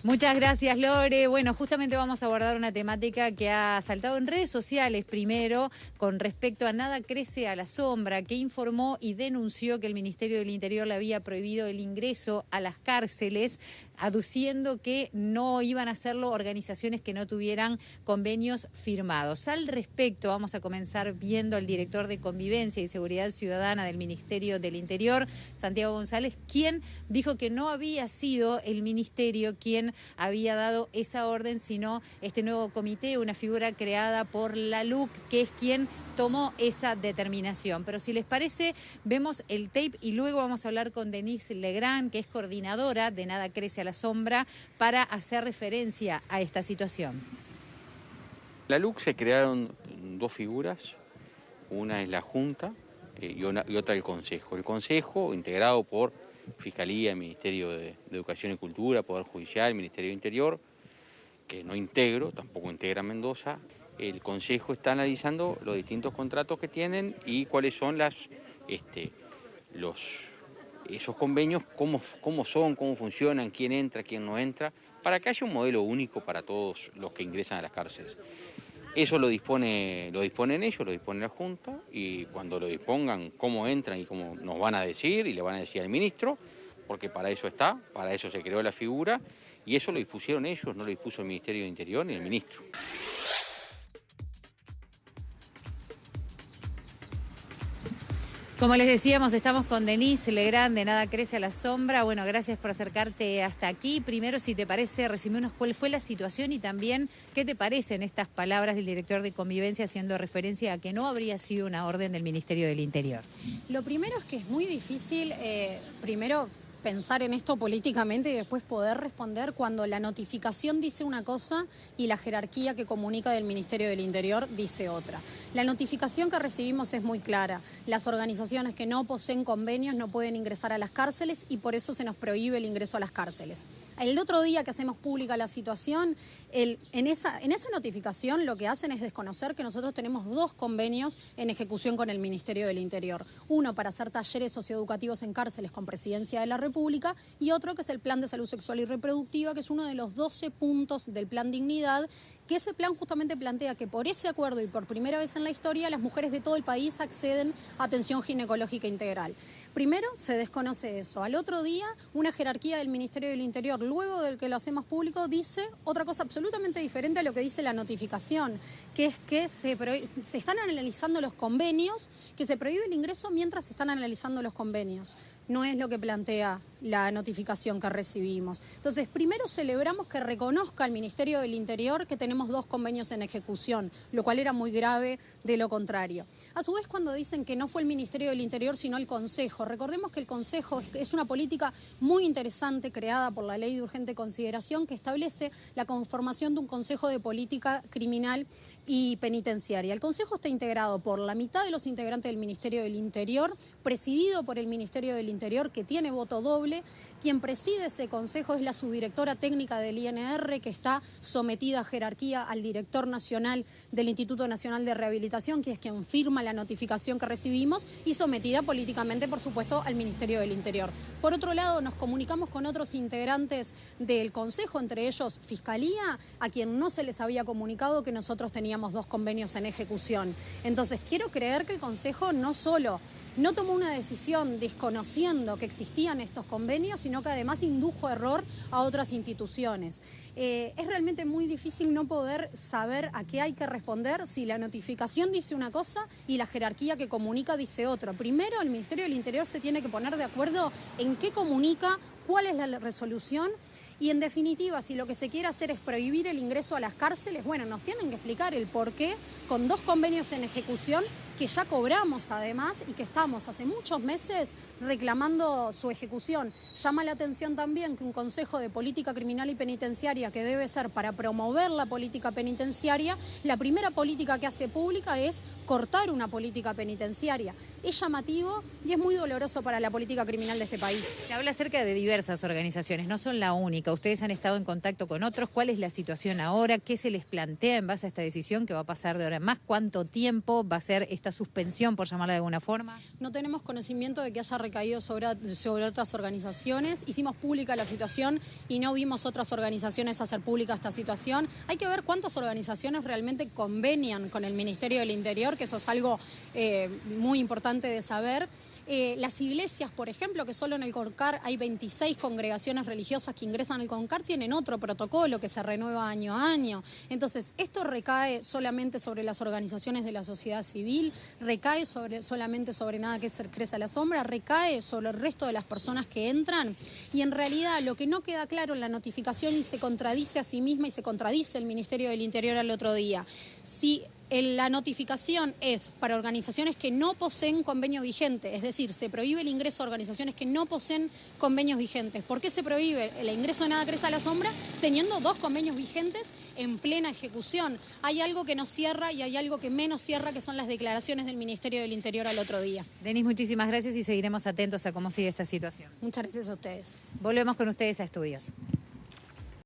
Muchas gracias, Lore. Bueno, justamente vamos a abordar una temática que ha saltado en redes sociales primero con respecto a Nada Crece a la Sombra, que informó y denunció que el Ministerio del Interior le había prohibido el ingreso a las cárceles, aduciendo que no iban a hacerlo organizaciones que no tuvieran convenios firmados. Al respecto, vamos a comenzar viendo al director de Convivencia y Seguridad Ciudadana del Ministerio del Interior, Santiago González, quien dijo que no había sido el Ministerio quien había dado esa orden, sino este nuevo comité, una figura creada por la LUC, que es quien tomó esa determinación. Pero si les parece, vemos el tape y luego vamos a hablar con Denise Legrand, que es coordinadora de Nada Crece a la Sombra, para hacer referencia a esta situación. La LUC se crearon dos figuras, una es la Junta y otra el Consejo. El Consejo, integrado por Fiscalía, Ministerio de Educación y Cultura, Poder Judicial, Ministerio de Interior, que no integro, tampoco integra Mendoza. El Consejo está analizando los distintos contratos que tienen y cuáles son esos convenios, cómo son, cómo funcionan, quién entra, quién no entra, para que haya un modelo único para todos los que ingresan a las cárceles. Eso lo disponen ellos, lo dispone la Junta, y cuando lo dispongan, cómo entran y cómo nos van a decir, y le van a decir al ministro, porque para eso está, para eso se creó la figura, y eso lo dispusieron ellos, no lo dispuso el Ministerio de Interior ni el ministro. Como les decíamos, estamos con Denise Legrand de Nada Crece a la Sombra. Bueno, gracias por acercarte hasta aquí. Primero, si te parece, resumirnos cuál fue la situación y también qué te parecen estas palabras del director de Convivencia haciendo referencia a que no habría sido una orden del Ministerio del Interior. Lo primero es que es muy difícil, primero, pensar en esto políticamente y después poder responder cuando la notificación dice una cosa y la jerarquía que comunica del Ministerio del Interior dice otra. La notificación que recibimos es muy clara. Las organizaciones que no poseen convenios no pueden ingresar a las cárceles y por eso se nos prohíbe el ingreso a las cárceles. El otro día que hacemos pública la situación, en esa notificación lo que hacen es desconocer que nosotros tenemos dos convenios en ejecución con el Ministerio del Interior. Uno para hacer talleres socioeducativos en cárceles con Presidencia de la República y otro que es el Plan de Salud Sexual y Reproductiva, que es uno de los 12 puntos del Plan Dignidad, que ese plan justamente plantea que por ese acuerdo y por primera vez en la historia las mujeres de todo el país acceden a atención ginecológica integral. Primero se desconoce eso. Al otro día, una jerarquía del Ministerio del Interior, luego del que lo hacemos público, dice otra cosa absolutamente diferente a lo que dice la notificación, que es que se están analizando los convenios, que se prohíbe el ingreso mientras se están analizando los convenios. No es lo que plantea la notificación que recibimos. Entonces, primero celebramos que reconozca el Ministerio del Interior que tenemos dos convenios en ejecución, lo cual era muy grave de lo contrario. A su vez, cuando dicen que no fue el Ministerio del Interior, sino el Consejo, recordemos que el Consejo es una política muy interesante creada por la Ley de Urgente Consideración que establece la conformación de un Consejo de Política Criminal y Penitenciaria. El Consejo está integrado por la mitad de los integrantes del Ministerio del Interior, presidido por el Ministerio del Interior, que tiene voto doble. Quien preside ese consejo es la subdirectora técnica del INR, que está sometida a jerarquía al director nacional del Instituto Nacional de Rehabilitación, que es quien firma la notificación que recibimos, y sometida políticamente, por supuesto, al Ministerio del Interior. Por otro lado, nos comunicamos con otros integrantes del consejo, entre ellos Fiscalía, a quien no se les había comunicado que nosotros teníamos dos convenios en ejecución. Entonces, quiero creer que el consejo no solo no tomó una decisión desconociendo que existían estos convenios, sino que además indujo error a otras instituciones. Es realmente muy difícil no poder saber a qué hay que responder si la notificación dice una cosa y la jerarquía que comunica dice otra. Primero, el Ministerio del Interior se tiene que poner de acuerdo en qué comunica, cuál es la resolución. Y en definitiva, si lo que se quiere hacer es prohibir el ingreso a las cárceles, bueno, nos tienen que explicar el por qué con dos convenios en ejecución que ya cobramos además y que estamos hace muchos meses reclamando su ejecución. Llama la atención también que un Consejo de Política Criminal y Penitenciaria, que debe ser para promover la política penitenciaria, la primera política que hace pública es cortar una política penitenciaria. Es llamativo y es muy doloroso para la política criminal de este país. Se habla acerca de diversas organizaciones, no son la única. Ustedes han estado en contacto con otros. ¿Cuál es la situación ahora? ¿Qué se les plantea en base a esta decisión que va a pasar de ahora en más? ¿Cuánto tiempo va a ser esta suspensión, por llamarla de alguna forma? No tenemos conocimiento de que haya recaído sobre otras organizaciones. Hicimos pública la situación y no vimos otras organizaciones hacer pública esta situación. Hay que ver cuántas organizaciones realmente convenian con el Ministerio del Interior, que eso es algo muy importante de saber. Las iglesias, por ejemplo, que solo en el CONCAR hay 26 congregaciones religiosas que ingresan al CONCAR, tienen otro protocolo que se renueva año a año. Entonces, esto recae solamente sobre las organizaciones de la sociedad civil, recae solamente sobre Nada que crece a la sombra, recae sobre el resto de las personas que entran. Y en realidad lo que no queda claro en la notificación, y se contradice a sí misma y se contradice el Ministerio del Interior al otro día, si la notificación es para organizaciones que no poseen convenio vigente, es decir, se prohíbe el ingreso a organizaciones que no poseen convenios vigentes. ¿Por qué se prohíbe el ingreso de Nada crece a la sombra teniendo 2 convenios vigentes en plena ejecución? Hay algo que nos cierra y hay algo que menos cierra, que son las declaraciones del Ministerio del Interior al otro día. Denis, muchísimas gracias y seguiremos atentos a cómo sigue esta situación. Muchas gracias a ustedes. Volvemos con ustedes a Estudios.